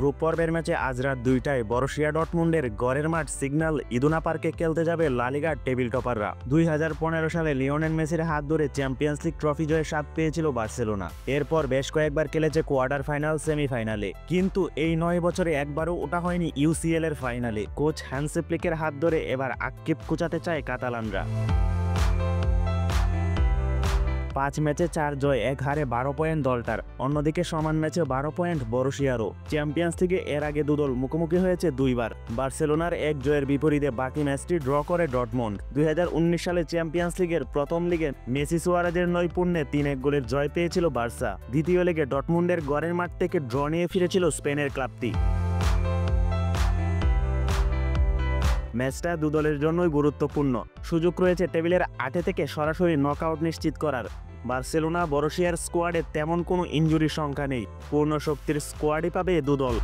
Group পর্বের ম্যাচে আজ রাত 2টায় বরুসিয়া ডর্টমুন্ডের গড়ের মাঠ সিগন্যাল ইদুনা পার্কে খেলতে যাবে লা লিগার টেবিল টপাররা। 2015 সালে লিওনেল মেসির হাত ধরে চ্যাম্পিয়ন্স লিগ ট্রফি জয়ের স্বাদ পেয়েছিল বার্সেলোনা। এরপর বেশ কয়েকবার খেলেছে কোয়ার্টার ফাইনাল, সেমিফাইনালে, কিন্তু এই 9 বছরে একবারও ওটা হয়নি ইউসিএল এর ফাইনালে। কোচ হ্যান্সি ফ্লিকের হাত ধরে এবার আক্ষেপ কুচাতে চায় কাতালানরা। 5 ম্যাচে 4 জয়, 1 হারে 12 পয়েন্ট দলটার। অন্যদিকে সমান ম্যাচে 12 পয়েন্ট বরুসিয়ারও। চ্যাম্পিয়ন্স লিগে এর আগে দুদল মুখোমুখি হয়েছে 2 বার। বার্সেলোনার 1 জয়ের বিপরীতে বাকি ম্যাচটি ড্র করে ডর্টমুন্ড। 2019 সালে চ্যাম্পিয়ন্স লিগের প্রথম লিগে মেসি সুয়ারেজের নৈপুণ্যে 3-1 গোলের জয় পেয়েছিল বার্সা। দ্বিতীয় লিগে ডর্টমুন্ডের গড়ের মাঠ থেকে ড্র নিয়ে ফিরেছিল স্পেনের ক্লাবটি। ম্যাচটা দুদলের জন্যই গুরুত্বপূর্ণ। সুযোগ রয়েছে টেবিলের 8 থেকে সরাসরি নকআউট নিশ্চিত করার। বার্সেলোনা বরুসিয়ার স্কোয়াডে তেমন কোনো ইনজুরির সংখ্যা নেই। পূর্ণ শক্তির স্কোয়াডই পাবে দুদল।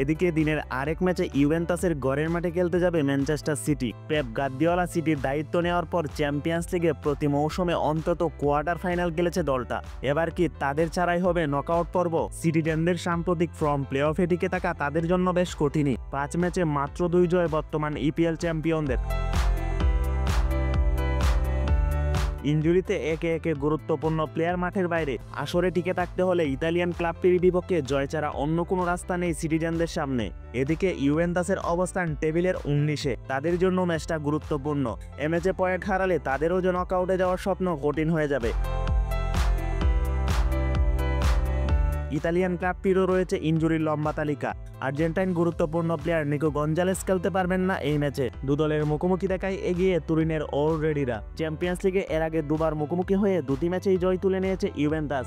এদিকে দিনের আরেক ম্যাচে ইউভেন্টাসের গড়ের মাঠে খেলতে যাবে ম্যানচেস্টার সিটি। পেপ গার্দিওলা সিটির দায়িত্ব নেওয়ার পর চ্যাম্পিয়ন্স লিগে প্রতি মৌসুমে অন্তত কোয়ার্টার ফাইনাল খেলেছে দলটা। এবার কি তাদের ছাড়াই হবে নকআউট পর্ব? সিটিজেনদের সাম্প্রতিক ফর্ম প্লে অফে টিকে থাকা তাদের জন্য বেশ কঠিনই। 5 ম্যাচে মাত্র 2 জয় বর্তমান ইপিএল চ্যাম্পিয়নদের। ইনজুরিতে একে একে গুরুত্বপূর্ণ প্লেয়ার মাঠের বাইরে। আসরে টিকে থাকতে হলে ইতালিয়ান ক্লাবটির বিপক্ষে জয় ছাড়া অন্য কোনো রাস্তা নেই সিটিজেনদের সামনে। এদিকে ইউভেন্টাসের অবস্থান টেবিলের 19-এ। তাদের জন্য ম্যাচটা গুরুত্বপূর্ণ। এ ম্যাচে পয়েন্ট হারালে তাদেরও যে নকআউটে যাওয়ার স্বপ্ন কঠিন হয়ে যাবে। ইতালিয়ান ক্লাবটিরও রয়েছে ইনজুরির লম্বা তালিকা। আর্জেন্টাইন গুরুত্বপূর্ণ প্লেয়ার নিকো গঞ্জালেস খেলতে পারবেন না এই ম্যাচে। দুদলের মুখোমুখি দেখায় এগিয়ে তুরিনের অলরেডিরা। চ্যাম্পিয়ন্স লিগে এর আগে 2 বার মুখোমুখি হয়ে 2টি ম্যাচেই জয় তুলে নিয়েছে ইউভেন্টাস।